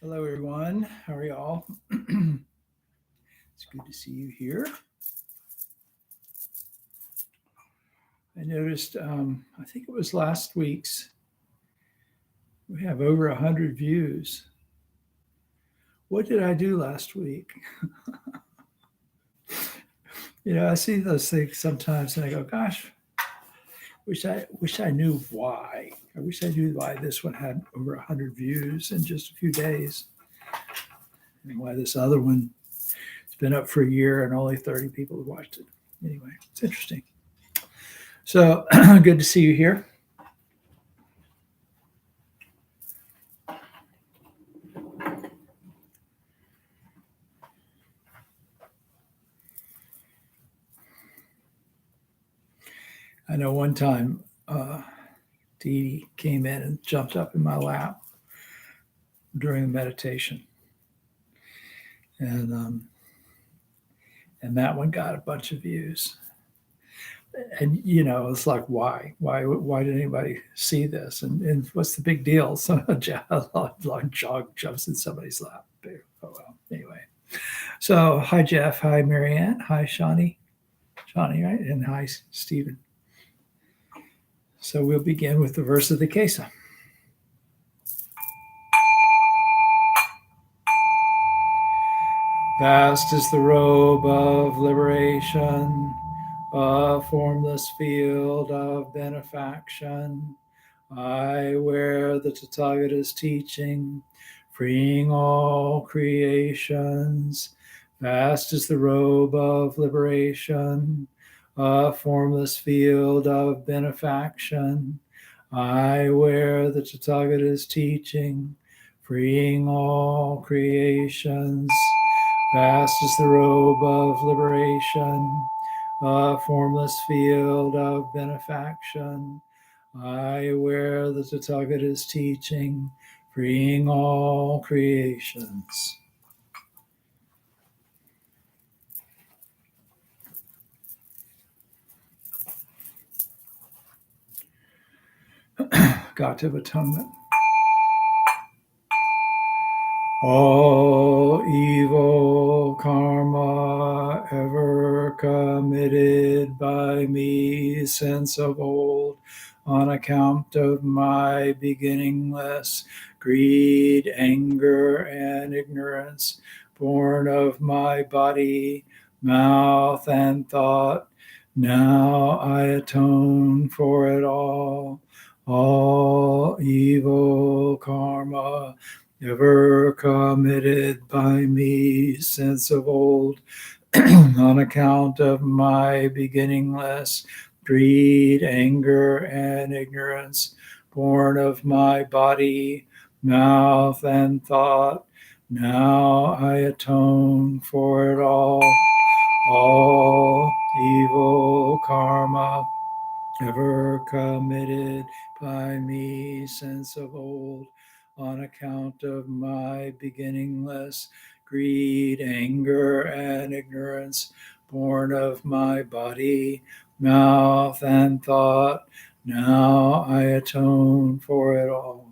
Hello, everyone. How are y'all? It's good to see you here. I noticed, I think it was last week's, we have over 100 views. What did I do last week? I see those things sometimes and I go, gosh, wish I knew why. I wish I knew why this one had over 100 views in just a few days. And why this other one has been up for a year and only 30 people have watched it. Anyway, it's interesting. So good to see you here. I know one time Dee came in and jumped up in my lap during the meditation. And that one got a bunch of views. And it's like, why did anybody see this? And what's the big deal? Some long jog jumps in somebody's lap. Oh well. Anyway, so hi Jeff, hi Marianne, hi Shawnee, right, and hi Stephen. So we'll begin with the verse of the Kesa. Vast is the robe of liberation, a formless field of benefaction. I wear the Tathagata's teaching, freeing all creations. Vast is the robe of liberation, a formless field of benefaction. I wear the Tathagata's teaching, freeing all creations. Vast is the robe of liberation, a formless field of benefaction. I wear the Tathagata's teaching, freeing all creations. Gata of Atonement. All evil karma ever committed by me since of old, on account of my beginningless greed, anger, and ignorance, born of my body, mouth, and thought, now I atone for it all. All evil karma ever committed by me since of old, on account of my beginningless greed, anger, and ignorance, born of my body, mouth, and thought, now I atone for it all. All evil karma ever committed by me since of old, on account of my beginningless greed, anger, and ignorance, born of my body, mouth, and thought, now I atone for it all.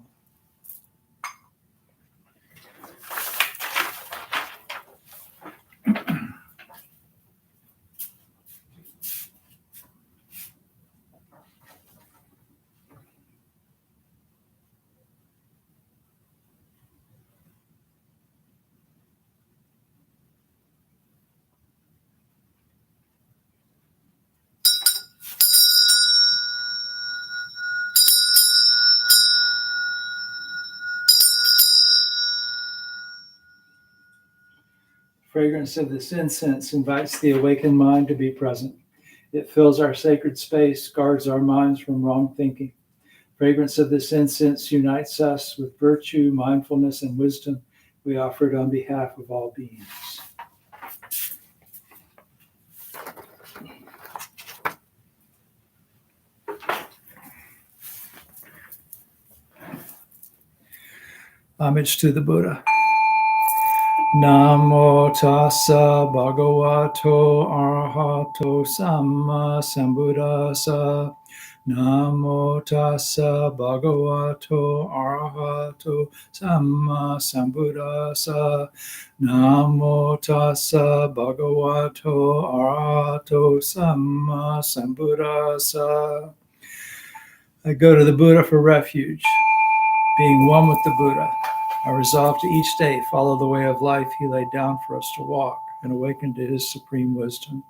Fragrance of this incense invites the awakened mind to be present. It fills our sacred space, guards our minds from wrong thinking. Fragrance of this incense unites us with virtue, mindfulness, and wisdom. We offer it on behalf of all beings. Homage to the Buddha. Namo tassa bhagavato arahato samma sambuddhassa. Namo tassa bhagavato arahato samma sambuddhassa. Namo tassa bhagavato arahato samma sambuddhassa. I go to the Buddha for refuge. Being one with the Buddha, I resolve to each day follow the way of life he laid down for us to walk and awaken to his supreme wisdom.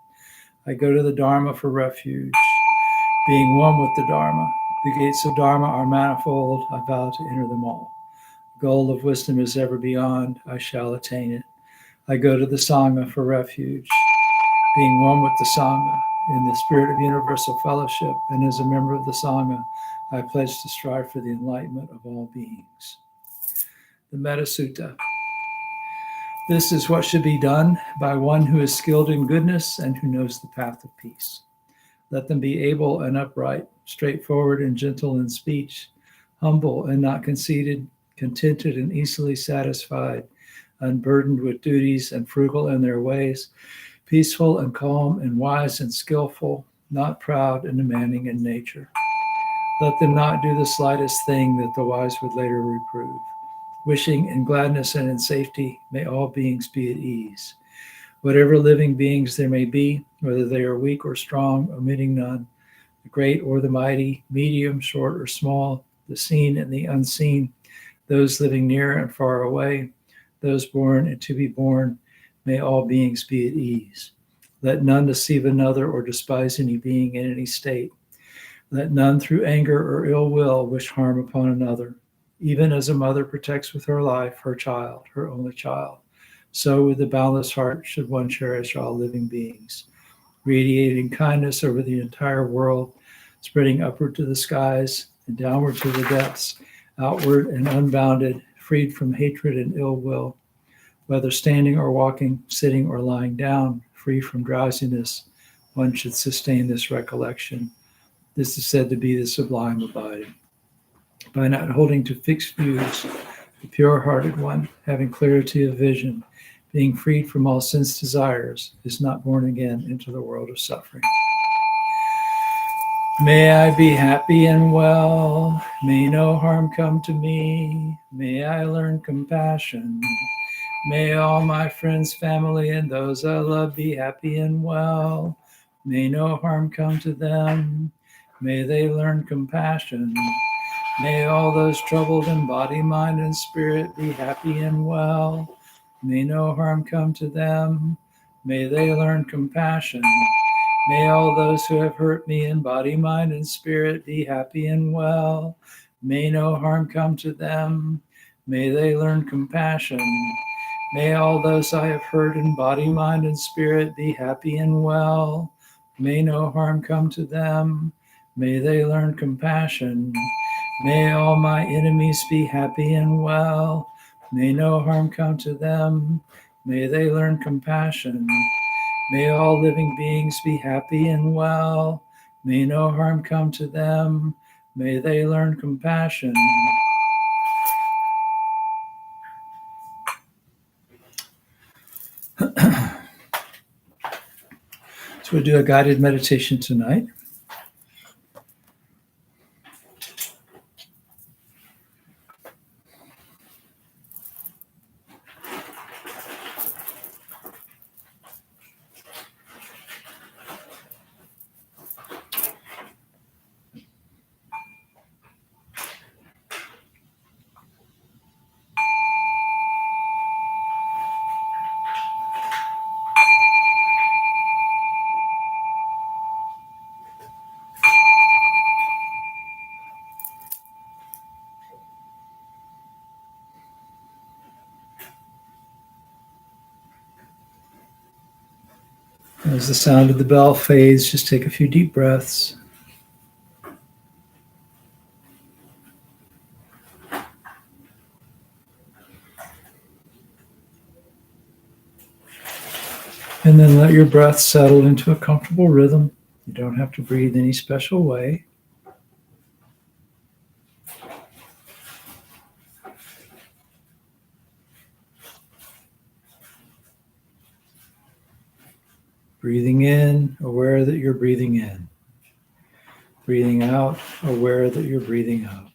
I go to the Dharma for refuge. Being one with the Dharma, the gates of Dharma are manifold. I vow to enter them all. The goal of wisdom is ever beyond. I shall attain it. I go to the Sangha for refuge. Being one with the Sangha, in the spirit of universal fellowship, and as a member of the Sangha, I pledge to strive for the enlightenment of all beings. The Metta Sutta. This is what should be done by one who is skilled in goodness and who knows the path of peace. Let them be able and upright, straightforward and gentle in speech, humble and not conceited, contented and easily satisfied, unburdened with duties and frugal in their ways, peaceful and calm and wise and skillful, not proud and demanding in nature. Let them not do the slightest thing that the wise would later reprove. Wishing in gladness and in safety, may all beings be at ease. Whatever living beings there may be, whether they are weak or strong, omitting none, the great or the mighty, medium, short or small, the seen and the unseen, those living near and far away, those born and to be born, may all beings be at ease. Let none deceive another or despise any being in any state. Let none through anger or ill will wish harm upon another. Even as a mother protects with her life her child, her only child, so with a boundless heart should one cherish all living beings, radiating kindness over the entire world, spreading upward to the skies and downward to the depths, outward and unbounded, freed from hatred and ill will, whether standing or walking, sitting or lying down, free from drowsiness, one should sustain this recollection. This is said to be the sublime abiding. By not holding to fixed views, the pure-hearted one, having clarity of vision, being freed from all sense desires, is not born again into the world of suffering. May I be happy and well. May no harm come to me. May I learn compassion. May all my friends, family, and those I love be happy and well. May no harm come to them. May they learn compassion. May all those troubled in body, mind, and spirit be happy and well. May no harm come to them. May they learn compassion. May all those who have hurt me in body, mind, and spirit be happy and well. May no harm come to them. May they learn compassion. May all those I have hurt in body, mind, and spirit be happy and well. May no harm come to them. May they learn compassion. May all my enemies be happy and well. May no harm come to them. May they learn compassion. May all living beings be happy and well. May no harm come to them. May they learn compassion. So we'll do a guided meditation tonight. As the sound of the bell fades, just take a few deep breaths. And then let your breath settle into a comfortable rhythm. You don't have to breathe any special way. Breathing in, aware that you're breathing in. Breathing out, aware that you're breathing out.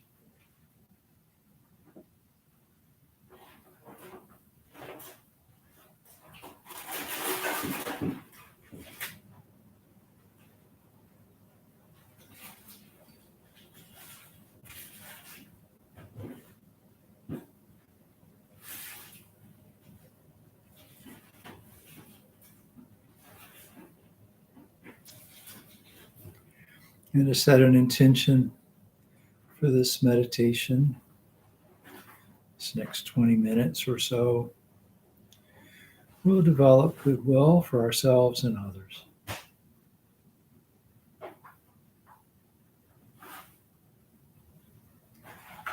And to set an intention for this meditation, this next 20 minutes or so, we'll develop goodwill for ourselves and others.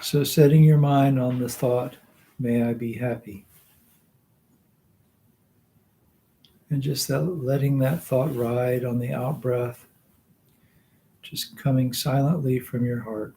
So setting your mind on the thought, may I be happy. And just letting that thought ride on the out breath, just coming silently from your heart.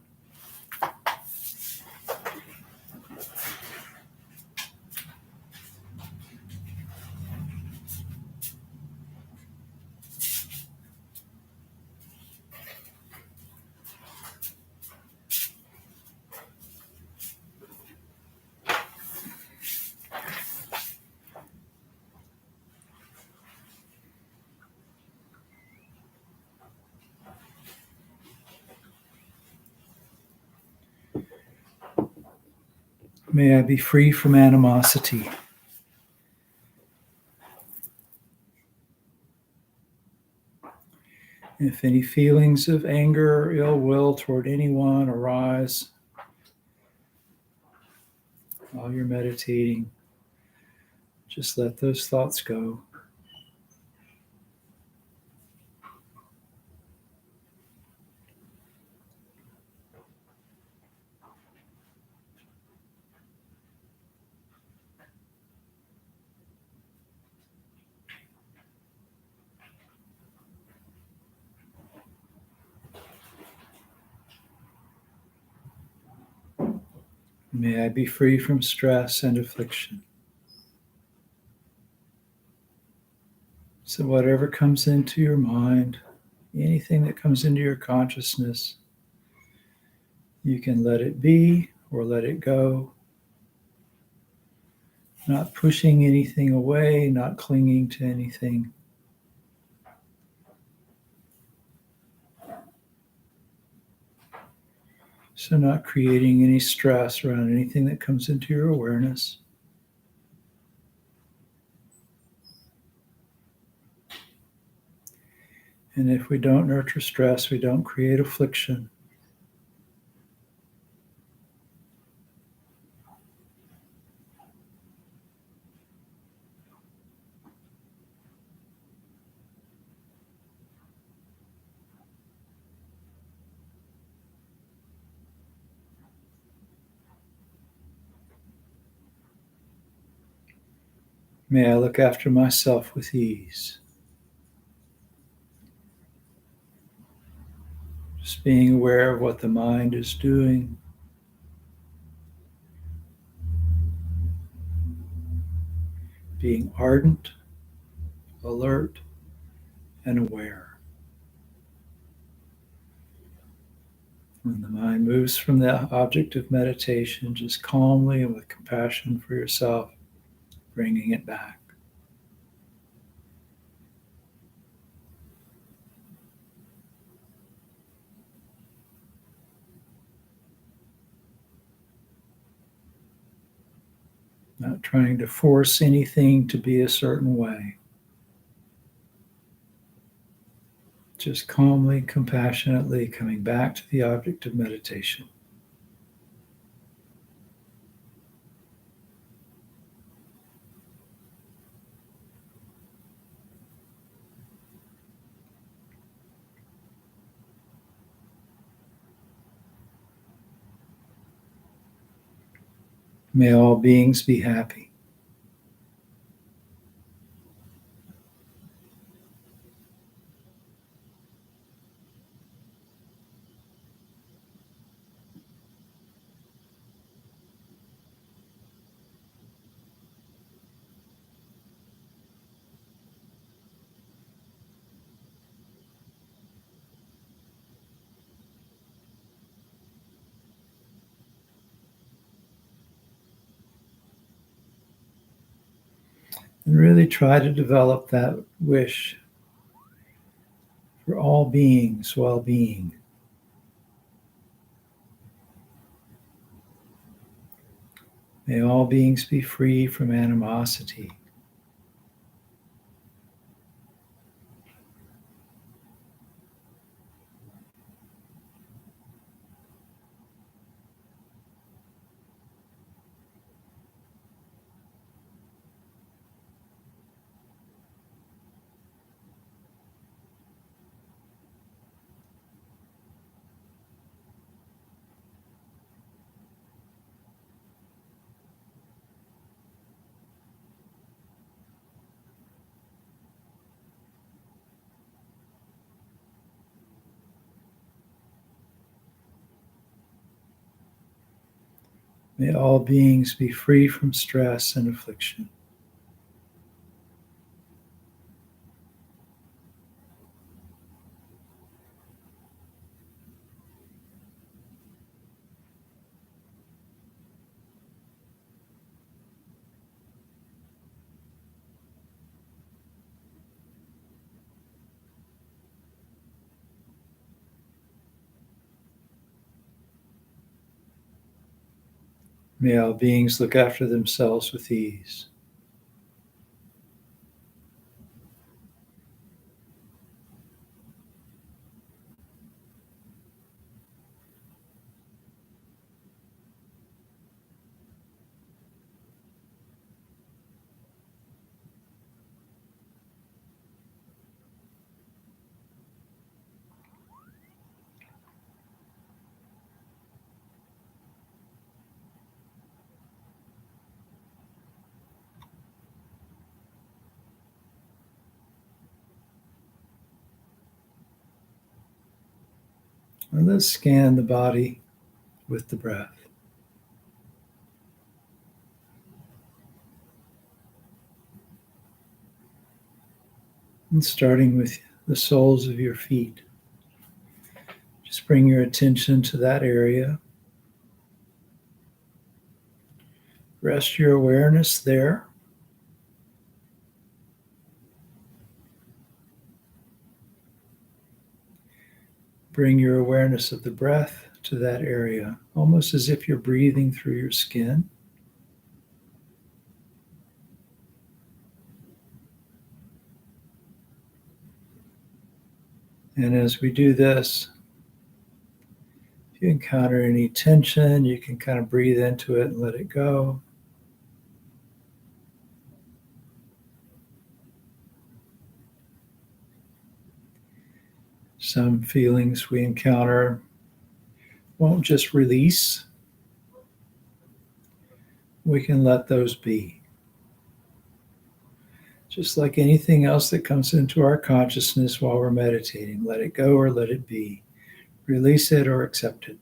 May I be free from animosity. If any feelings of anger or ill will toward anyone arise while you're meditating, just let those thoughts go. May I be free from stress and affliction. So whatever comes into your mind, anything that comes into your consciousness, you can let it be or let it go. Not pushing anything away, not clinging to anything. So not creating any stress around anything that comes into your awareness. And if we don't nurture stress, we don't create affliction. May I look after myself with ease. Just being aware of what the mind is doing. Being ardent, alert, and aware. When the mind moves from the object of meditation, just calmly and with compassion for yourself, bringing it back. Not trying to force anything to be a certain way. Just calmly, compassionately coming back to the object of meditation. May all beings be happy. And really try to develop that wish for all beings' well being. May all beings be free from animosity. May all beings be free from stress and affliction. May all beings look after themselves with ease. And let's scan the body with the breath. And starting with the soles of your feet, just bring your attention to that area. Rest your awareness there. Bring your awareness of the breath to that area, almost as if you're breathing through your skin. And as we do this, if you encounter any tension, you can kind of breathe into it and let it go. Some feelings we encounter won't just release. We can let those be. Just like anything else that comes into our consciousness while we're meditating, let it go or let it be. Release it or accept it.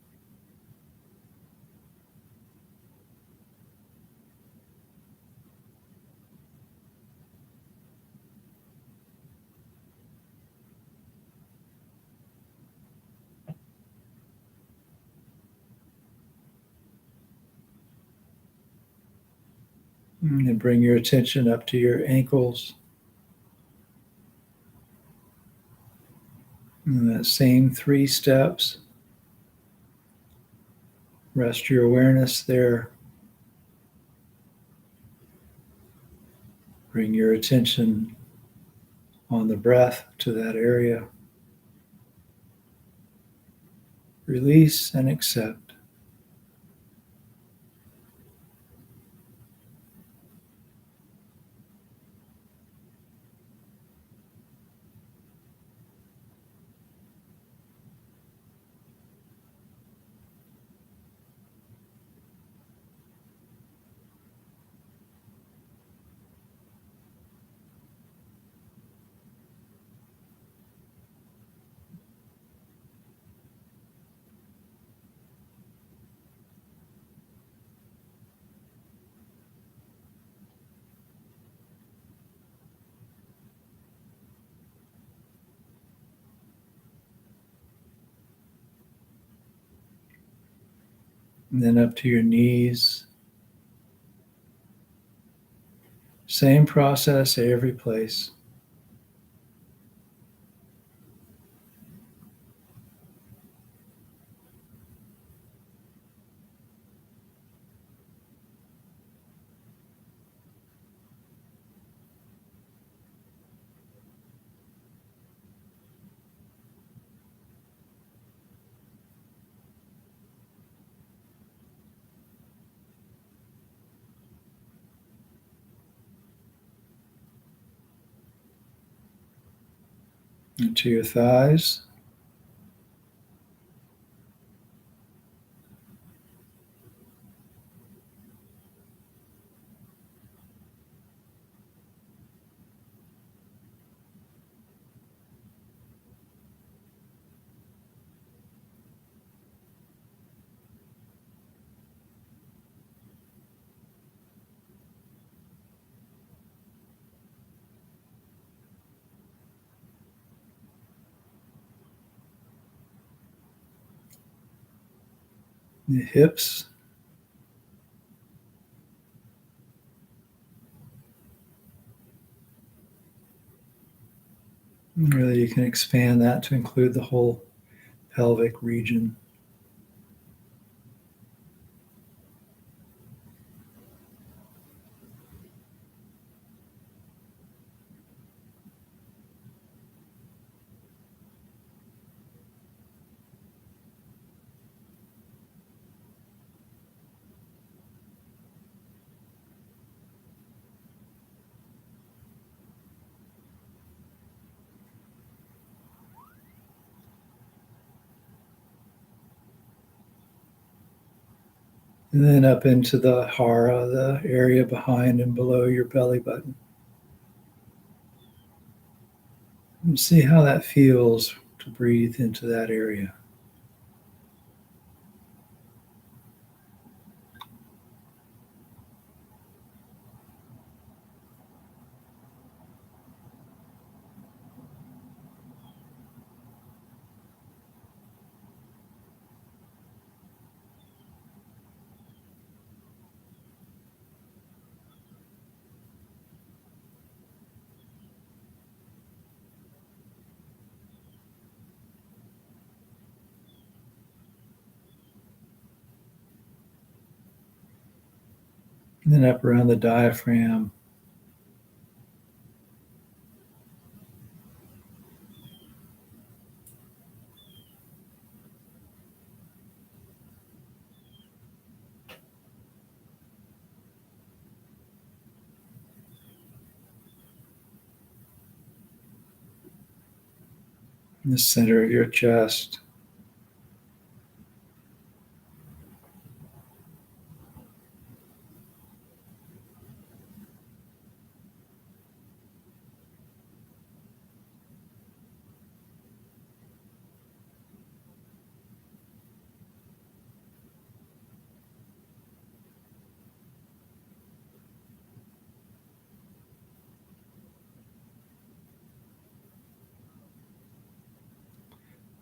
And then bring your attention up to your ankles. And that same 3 steps. Rest your awareness there. Bring your attention on the breath to that area. Release and accept. And then up to your knees. Same process every place. Into your thighs. The hips. Really, you can expand that to include the whole pelvic region. And then up into the hara, the area behind and below your belly button. And see how that feels to breathe into that area. And then up around the diaphragm. In the center of your chest.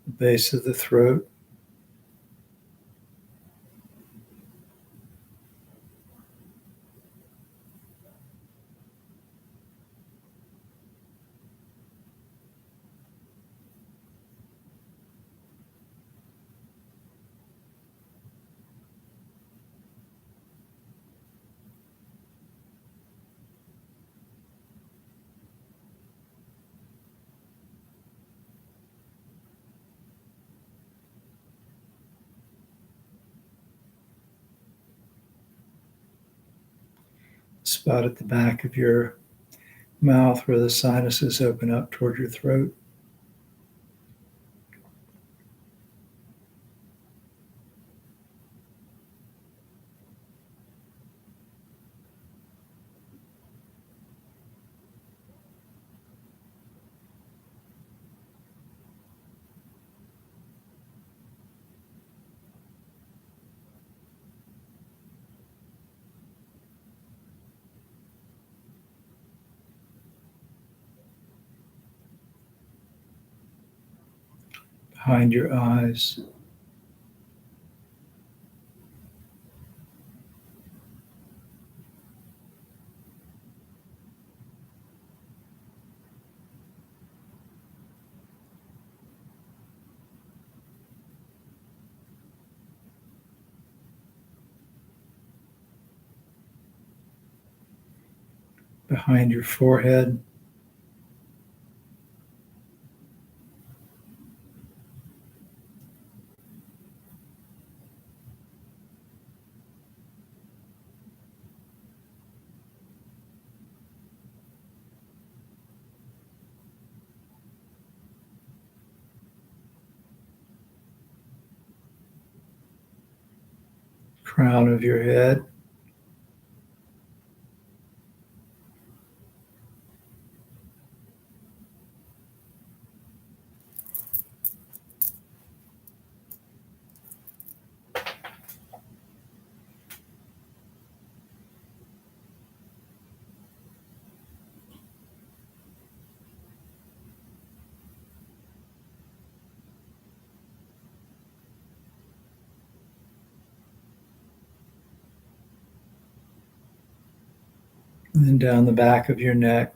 The base of the throat. Spot at the back of your mouth where the sinuses open up toward your throat. Behind your eyes. behind your forehead. Crown of your head. And then down the back of your neck.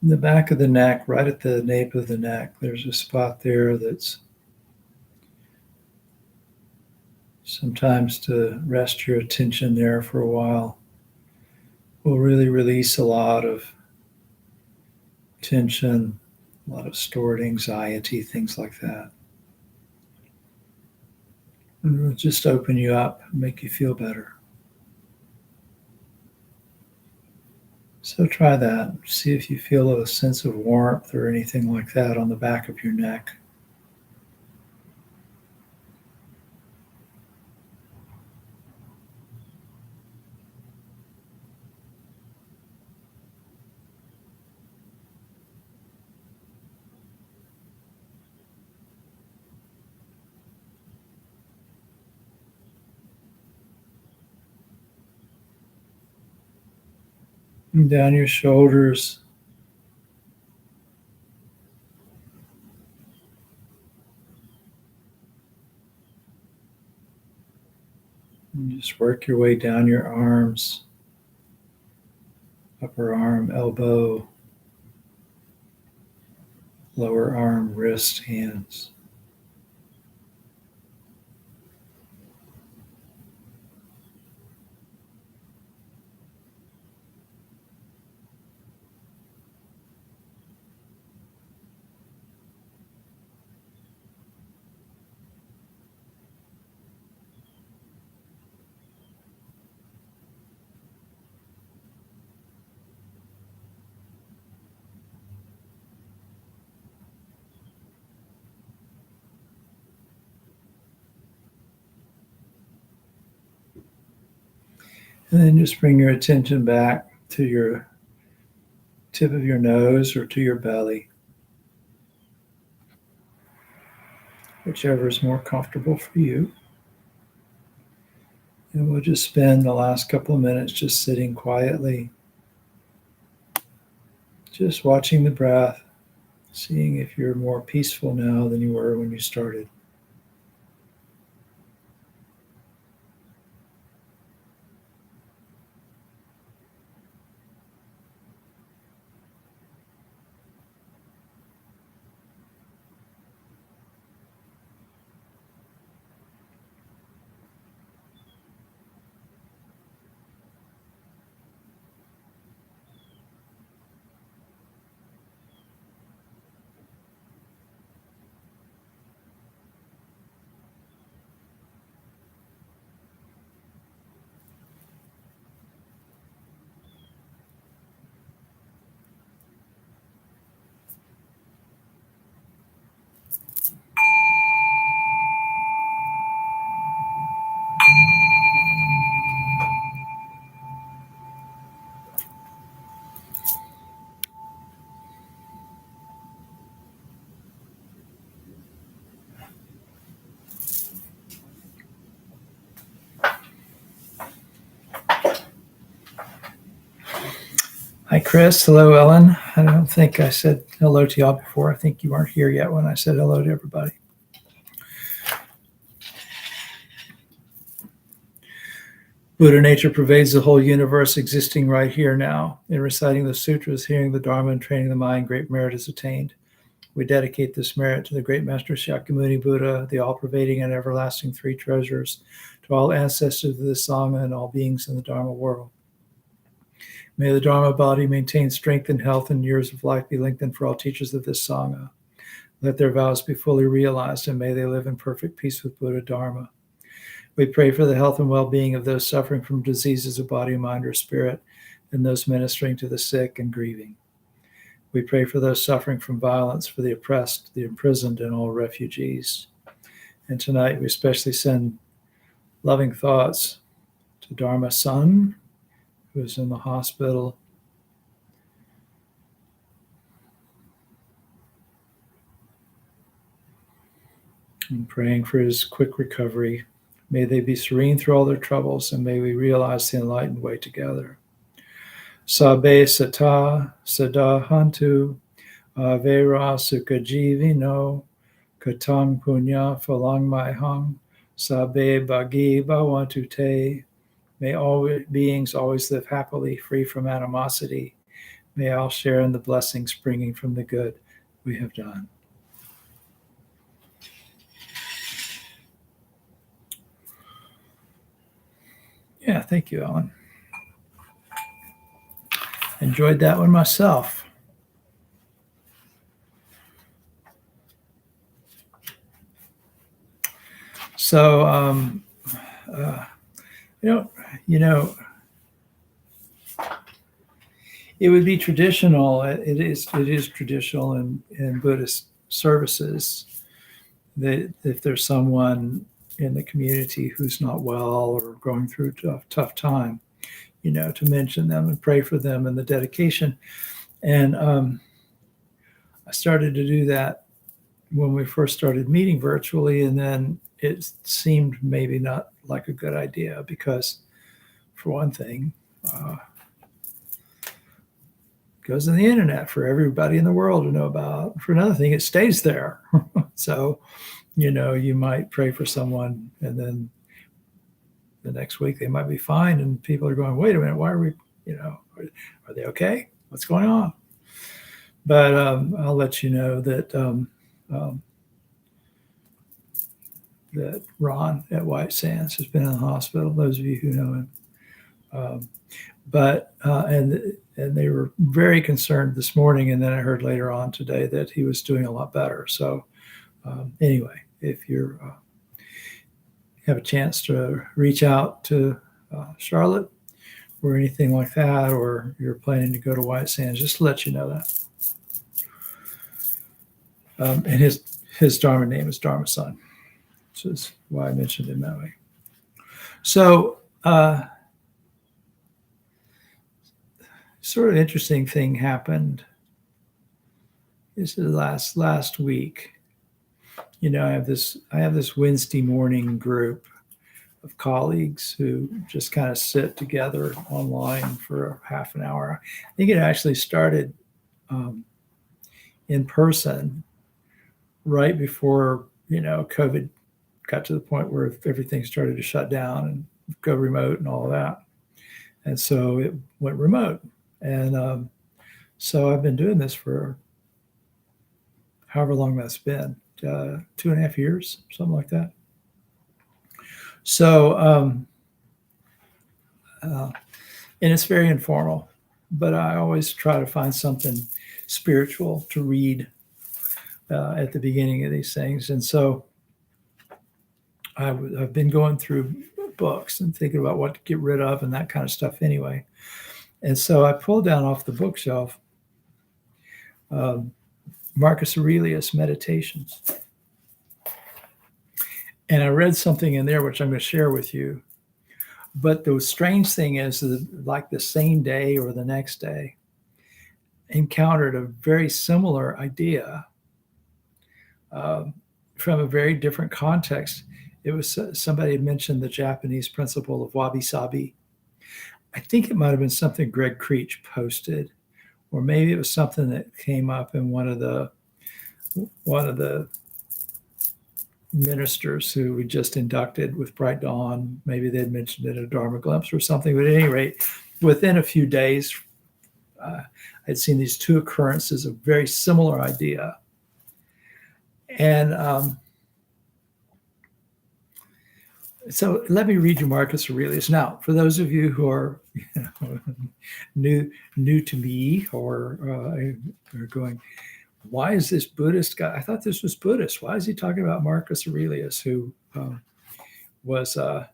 In the back of the neck, right at the nape of the neck, there's a spot there that's sometimes to rest your attention there for a while will really release a lot of tension, a lot of stored anxiety, things like that. And it'll just open you up, make you feel better. So try that. See if you feel a sense of warmth or anything like that on the back of your neck. And down your shoulders. And just work your way down your arms, upper arm, elbow, lower arm, wrist, hands. And then just bring your attention back to your tip of your nose or to your belly, whichever is more comfortable for you. And we'll just spend the last couple of minutes just sitting quietly, just watching the breath, seeing if you're more peaceful now than you were when you started. Hi, Chris. Hello, Ellen. I don't think I said hello to y'all before. I think you weren't here yet when I said hello to everybody. Buddha nature pervades the whole universe, existing right here now. In reciting the sutras, hearing the dharma, and training the mind, great merit is attained. We dedicate this merit to the great Master Shakyamuni Buddha, the all-pervading and everlasting three treasures, to all ancestors of the Sangha and all beings in the Dharma world. May the Dharma body maintain strength and health, and years of life be lengthened for all teachers of this Sangha. Let their vows be fully realized, and may they live in perfect peace with Buddha Dharma. We pray for the health and well-being of those suffering from diseases of body, mind, or spirit, and those ministering to the sick and grieving. We pray for those suffering from violence, for the oppressed, the imprisoned, and all refugees. And tonight we especially send loving thoughts to Dharma's son, who is in the hospital. And praying for his quick recovery. May they be serene through all their troubles, and may we realize the enlightened way together. Sabe sata sadahantu avera sukajivino katang punya phalang maihang sabe bagi bhavantu te. May all beings always live happily, free from animosity. May all share in the blessings springing from the good we have done. Yeah, thank you, Ellen. Enjoyed that one myself. So, it would be traditional. It is traditional in Buddhist services that if there's someone in the community who's not well or going through a tough time, to mention them and pray for them and the dedication. And I started to do that when we first started meeting virtually, and then it seemed maybe not like a good idea because, for one thing, it goes on the internet for everybody in the world to know about. For another thing, it stays there. So, you might pray for someone and then the next week they might be fine, and people are going, wait a minute, why are we, are they okay? What's going on? But I'll let you know that that Ron at White Sands has been in the hospital, those of you who know him. And they were very concerned this morning, and then I heard later on today that he was doing a lot better. So anyway, if you're have a chance to reach out to Charlotte or anything like that, or you're planning to go to White Sands, just to let you know that. And his Dharma name is Dharma-san, which is why I mentioned him that way. So sort of interesting thing happened. This is last week. I have this Wednesday morning group of colleagues who just kind of sit together online for half an hour. I think it actually started in person right before, COVID got to the point where everything started to shut down and go remote and all of that. And so it went remote. And so I've been doing this for however long that's been. 2.5 years, something like that. So, and it's very informal, but I always try to find something spiritual to read at the beginning of these things. And so I've been going through books and thinking about what to get rid of and that kind of stuff anyway. And so I pulled down off the bookshelf Marcus Aurelius Meditations. And I read something in there which I'm going to share with you. But the strange thing is that, like the same day or the next day, encountered a very similar idea from a very different context. It was somebody had mentioned the Japanese principle of Wabi Sabi. I think it might have been something Greg Creech posted, or maybe it was something that came up in one of the ministers who we just inducted with Bright Dawn. Maybe they'd mentioned it in a Dharma glimpse or something. But at any rate, within a few days, I'd seen these two occurrences of very similar idea. And so let me read you Marcus Aurelius. Now, for those of you who are new to me or are going, why is this Buddhist guy? I thought this was Buddhist. Why is he talking about Marcus Aurelius, who was a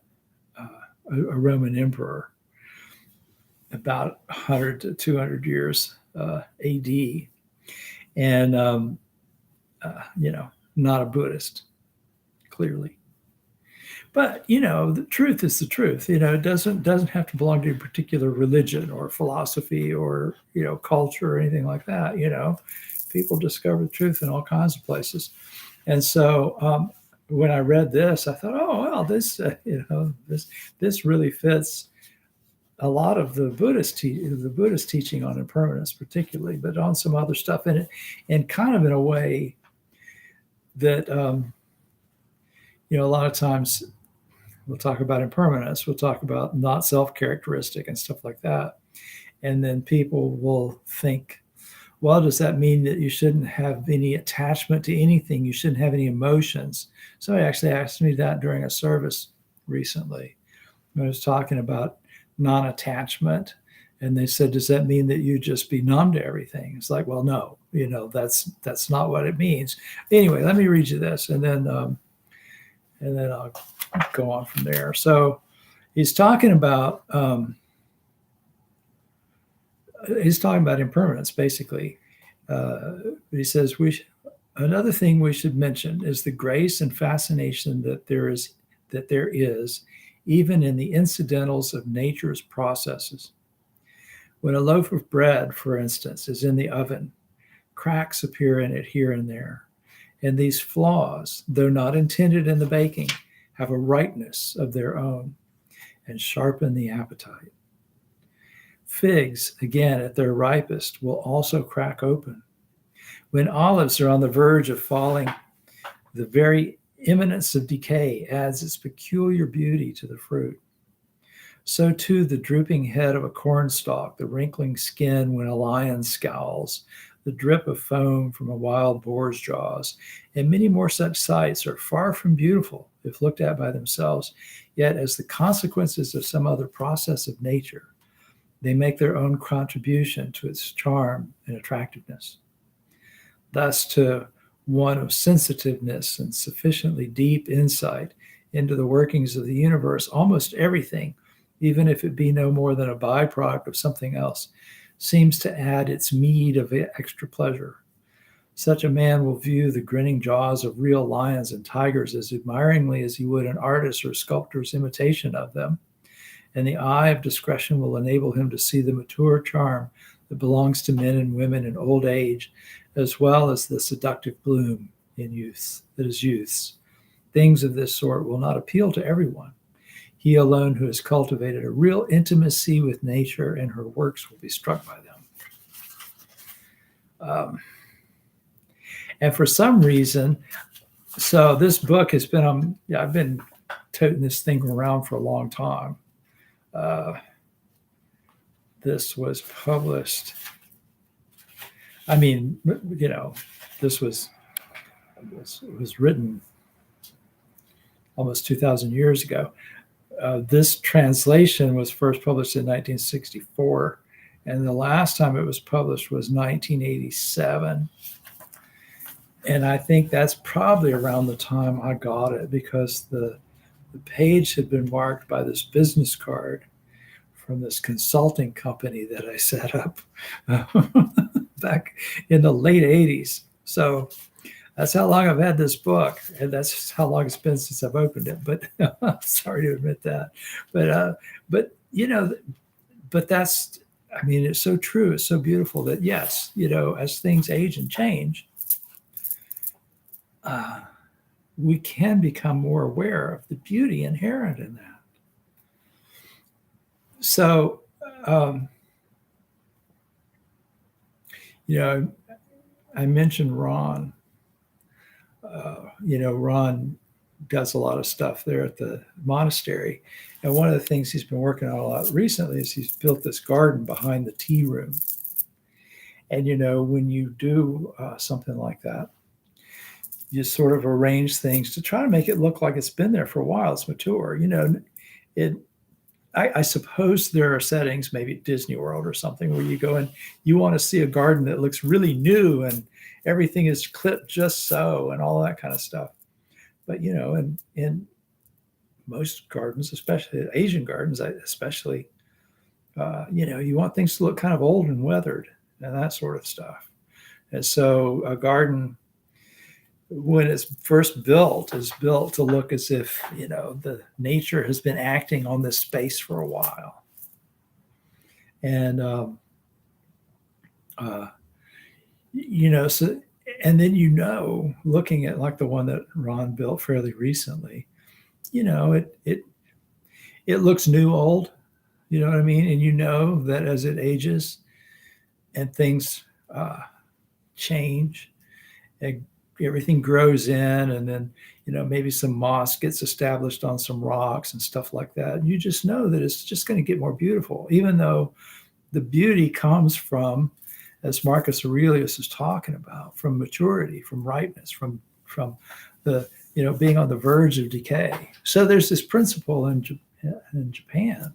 Roman emperor about 100 to 200 years AD, and not a Buddhist, clearly. But the truth is the truth. It doesn't have to belong to a particular religion or philosophy or culture or anything like that. People discover the truth in all kinds of places. And so when I read this, I thought, oh well, this really fits a lot of the Buddhist teaching on impermanence, particularly, but on some other stuff in it, and kind of in a way that a lot of times we'll talk about impermanence, we'll talk about not self-characteristic and stuff like that, and then people will think, well, does that mean that you shouldn't have any attachment to anything? You shouldn't have any emotions? Somebody actually asked me that during a service recently. I was talking about non-attachment, and they said, does that mean that you just be numb to everything? It's like, well, no, that's not what it means. Anyway, let me read you this, and then I'll go on from there. So he's talking about impermanence, basically. He says, another thing we should mention is the grace and fascination that there is, even in the incidentals of nature's processes. When a loaf of bread, for instance, is in the oven, cracks appear in it here and there. And these flaws, though not intended in the baking, have a rightness of their own and sharpen the appetite. Figs, again, at their ripest, will also crack open. When olives are on the verge of falling, the very imminence of decay adds its peculiar beauty to the fruit. So too the drooping head of a cornstalk, the wrinkling skin when a lion scowls, the drip of foam from a wild boar's jaws, and many more such sights are far from beautiful if looked at by themselves, yet as the consequences of some other process of nature, they make their own contribution to its charm and attractiveness. Thus, to one of sensitiveness and sufficiently deep insight into the workings of the universe, almost everything, even if it be no more than a byproduct of something else, seems to add its meed of extra pleasure. Such a man will view the grinning jaws of real lions and tigers as admiringly as he would an artist or sculptor's imitation of them, and the eye of discretion will enable him to see the mature charm that belongs to men and women in old age, as well as the seductive bloom in youth that is youth's. Things of this sort will not appeal to everyone. He alone who has cultivated a real intimacy with nature and her works will be struck by them. And for some reason, so this book has been on, I've been toting this thing around for a long time. This was published, this was written almost 2,000 years ago. This translation was first published in 1964, and the last time it was published was 1987. And I think that's probably around the time I got it, because the page had been marked by this business card from this consulting company that I set up back in the late 80s. So that's how long I've had this book, and that's how long it's been since I've opened it. But I'm sorry to admit that. But that's, it's so true. It's so beautiful that yes, as things age and change, we can become more aware of the beauty inherent in that. So, I mentioned Ron. Ron does a lot of stuff there at the monastery. And one of the things he's been working on a lot recently is he's built this garden behind the tea room. And, when you do something like that, you sort of arrange things to try to make it look like it's been there for a while. It's mature. I suppose there are settings, maybe at Disney World or something, where you go and you want to see a garden that looks really new and everything is clipped just so and all that kind of stuff. But, in most gardens, especially Asian gardens, especially, you want things to look kind of old and weathered and that sort of stuff. And so a garden, when it's first built, is built to look as if, the nature has been acting on this space for a while. And, so, and then, looking at like the one that Ron built fairly recently, it looks new, old, you know what I mean? And that as it ages and things change, and everything grows in, and then maybe some moss gets established on some rocks and stuff like that. You just know that it's just going to get more beautiful, even though the beauty comes from, as Marcus Aurelius is talking about, from maturity, from ripeness, from the being on the verge of decay. So there's this principle in Japan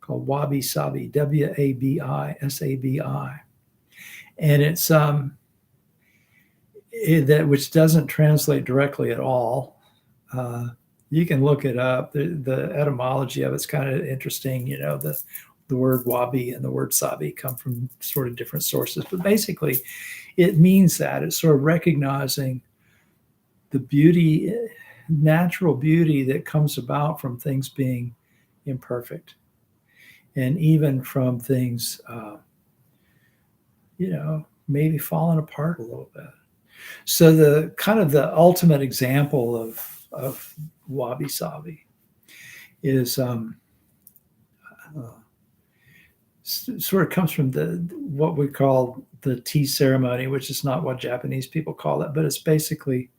called Wabi Sabi, WABI, and it's that which doesn't translate directly at all. You can look it up. The etymology of it's kind of interesting. The word wabi and the word sabi come from sort of different sources, but basically it means that it's sort of recognizing the beauty, natural beauty that comes about from things being imperfect, and even from things, maybe falling apart a little bit. So the kind of the ultimate example of Wabi Sabi is sort of comes from what we call the tea ceremony, which is not what Japanese people call it, but it's basically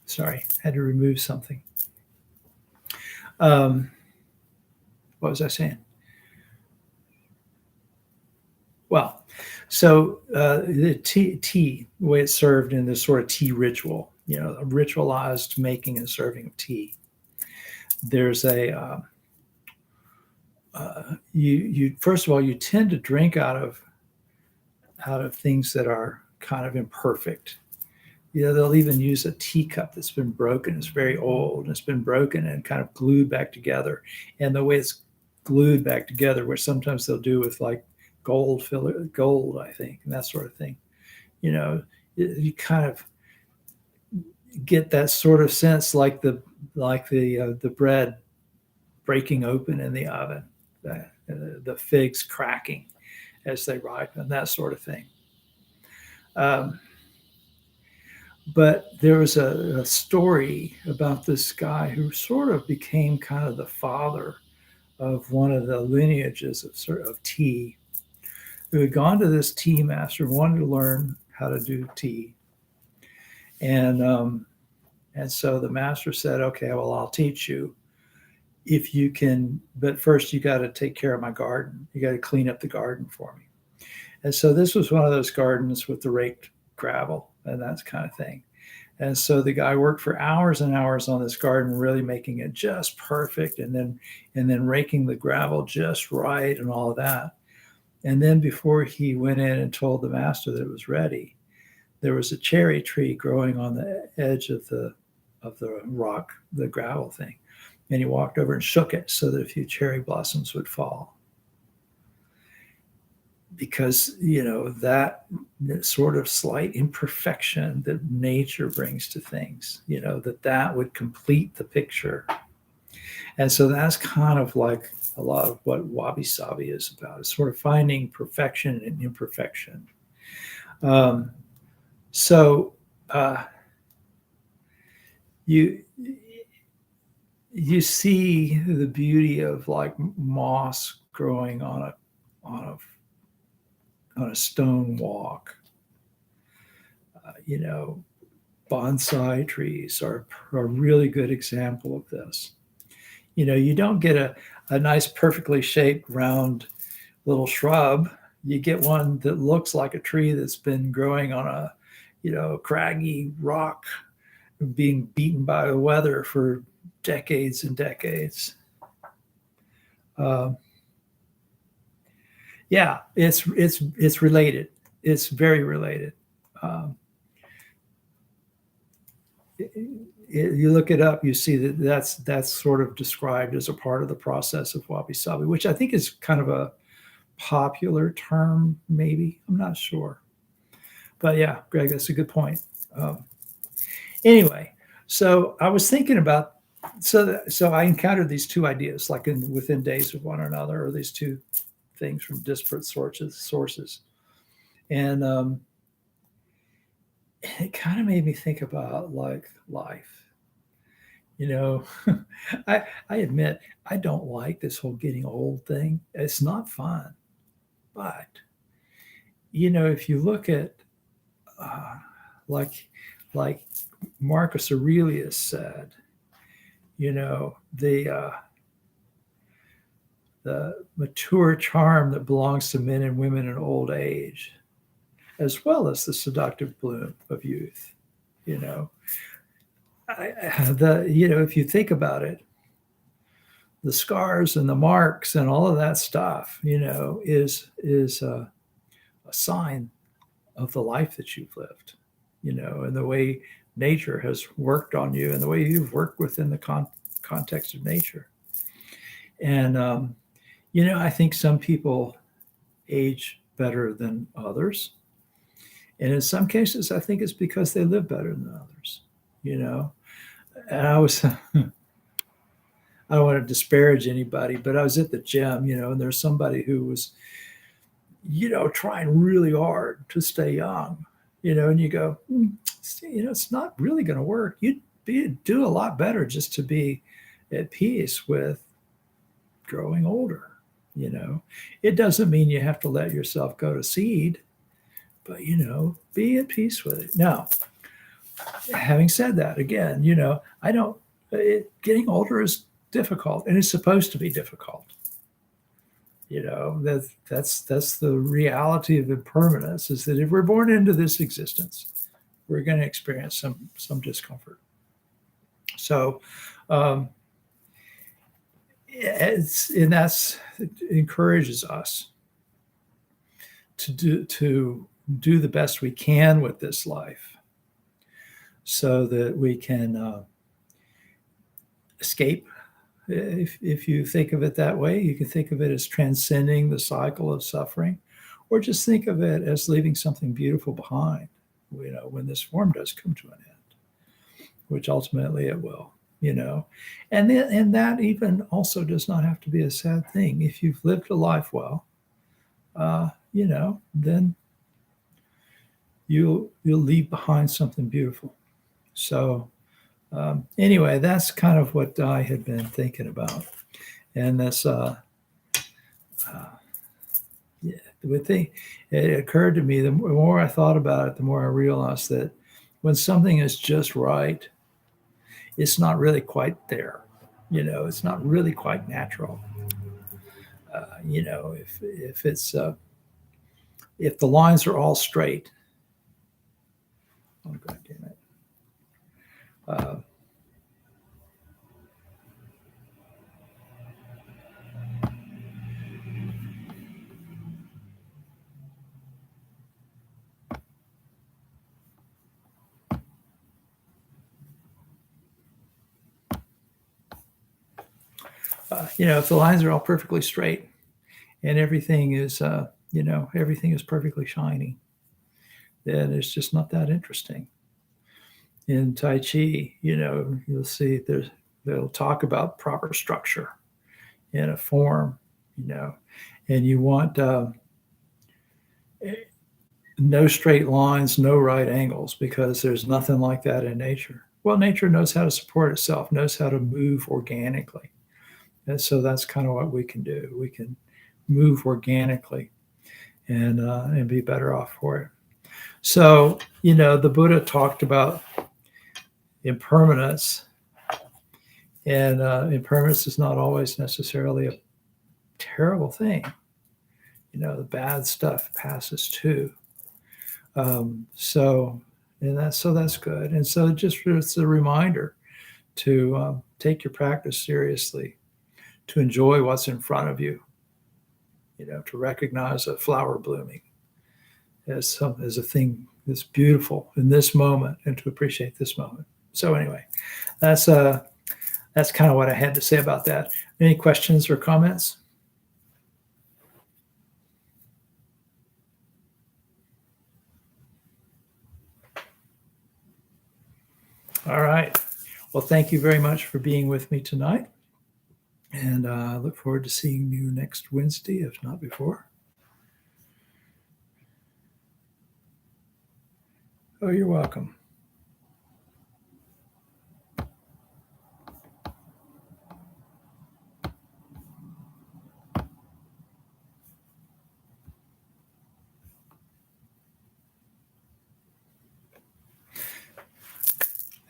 sorry, had to remove something. What was I saying? Well, so the tea, the way it's served in this sort of tea ritual, a ritualized making and serving of tea. There's a you first of all, you tend to drink out of things that are kind of imperfect. They'll even use a teacup that's been broken. It's very old. It's been broken and kind of glued back together. And the way it's glued back together, which sometimes they'll do with like gold, I think, and that sort of thing. You kind of get that sort of sense, like the bread breaking open in the oven, the figs cracking as they ripen, that sort of thing. But there was a story about this guy who sort of became kind of the father of one of the lineages of tea, who had gone to this tea master, wanted to learn how to do tea. And so the master said, okay, well, I'll teach you if you can, but first you got to take care of my garden. You got to clean up the garden for me. And so this was one of those gardens with the raked gravel and that kind of thing. And so the guy worked for hours and hours on this garden, really making it just perfect, and then raking the gravel just right and all of that. And then before he went in and told the master that it was ready, there was a cherry tree growing on the edge of the rock, the gravel thing. And he walked over and shook it so that a few cherry blossoms would fall. Because, that sort of slight imperfection that nature brings to things, that would complete the picture. And so that's kind of like a lot of what Wabi Sabi is about. Is sort of finding perfection and imperfection. Um, so uh, you you see the beauty of like moss growing on on a stone walk. You know, bonsai trees are a really good example of this. You know, you don't get a nice, perfectly shaped, round little shrub. You get one that looks like a tree that's been growing on a, craggy rock, being beaten by the weather for decades and decades. Um, yeah, it's related. It's very related. Um, you look it up, you see that that's sort of described as a part of the process of wabi sabi, which I think is kind of a popular term. Maybe, I'm not sure, but yeah, Greg, that's a good point. Um, anyway, so I was thinking about so I encountered these two ideas like within days of one another, or these two things from disparate sources, and it kind of made me think about like life. You know, I admit I don't like this whole getting old thing. It's not fun. But, if you look at uh, like like Marcus Aurelius said, the mature charm that belongs to men and women in old age, as well as the seductive bloom of youth. You know, if you think about it, the scars and the marks and all of that stuff, is a sign of the life that you've lived, and the way nature has worked on you and the way you've worked within the context of nature. And, I think some people age better than others. And in some cases, I think it's because they live better than others, And I don't want to disparage anybody, but I was at the gym, and there's somebody who was, trying really hard to stay young, and you go, it's not really going to work. You'd do a lot better just to be at peace with growing older. It doesn't mean you have to let yourself go to seed, but, be at peace with it. Now, having said that, again, I don't, getting older is difficult, and it's supposed to be difficult. That's the reality of impermanence, is that if we're born into this existence, we're going to experience some discomfort. So, it encourages us to do the best we can with this life, so that we can escape. If you think of it that way, you can think of it as transcending the cycle of suffering, or just think of it as leaving something beautiful behind, when this form does come to an end, which ultimately it will, and that even also does not have to be a sad thing. If you've lived a life well, then you'll leave behind something beautiful. So anyway, that's kind of what I had been thinking about. And this, it occurred to me, the more I thought about it, the more I realized that when something is just right, it's not really quite there. It's not really quite natural. If it's, if the lines are all straight, oh, God damn it. If the lines are all perfectly straight and everything is, everything is perfectly shiny, then it's just not that interesting. In Tai Chi, you'll see they'll talk about proper structure, in a form, and you want no straight lines, no right angles, because there's nothing like that in nature. Well, nature knows how to support itself, knows how to move organically. And so that's kind of what we can do. We can move organically and be better off for it. So, the Buddha talked about impermanence, and impermanence is not always necessarily a terrible thing. The bad stuff passes too. So that's good. And so it's a reminder to take your practice seriously, to enjoy what's in front of you, to recognize a flower blooming as a thing that's beautiful in this moment, and to appreciate this moment. So anyway, that's kind of what I had to say about that. Any questions or comments? All right. Well, thank you very much for being with me tonight. And I look forward to seeing you next Wednesday, if not before. Oh, you're welcome.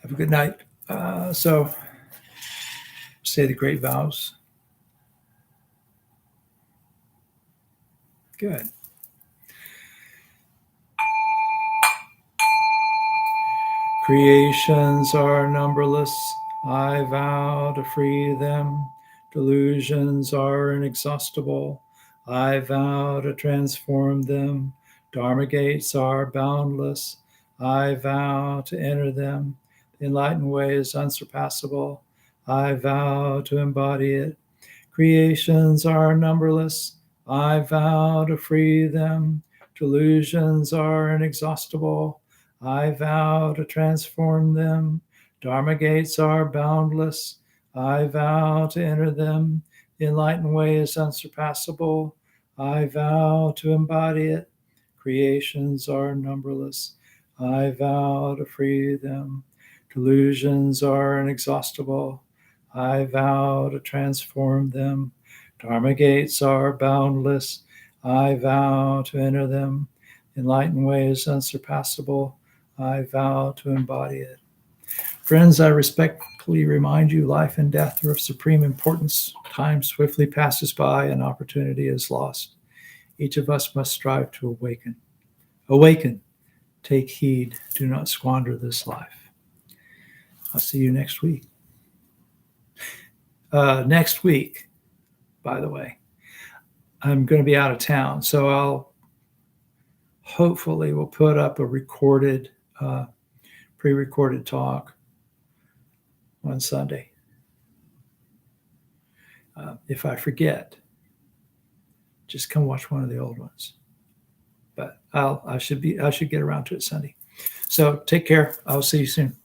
Have a good night. So say the great vows. Good. Creations are numberless. I vow to free them. Delusions are inexhaustible. I vow to transform them. Dharma gates are boundless. I vow to enter them. The enlightened way is unsurpassable. I vow to embody it. Creations are numberless. I vow to free them. Delusions are inexhaustible. I vow to transform them. Dharma gates are boundless. I vow to enter them. The enlightened way is unsurpassable. I vow to embody it. Creations are numberless. I vow to free them. Delusions are inexhaustible. I vow to transform them. Dharma gates are boundless. I vow to enter them. Enlightened way is unsurpassable. I vow to embody it. Friends, I respectfully remind you, life and death are of supreme importance. Time swiftly passes by and opportunity is lost. Each of us must strive to awaken. Awaken. Take heed. Do not squander this life. I'll see you next week. Next week, by the way, I'm going to be out of town, so I'll hopefully will put up a recorded, pre-recorded talk on Sunday. If I forget, just come watch one of the old ones. But I should get around to it Sunday. So take care. I'll see you soon.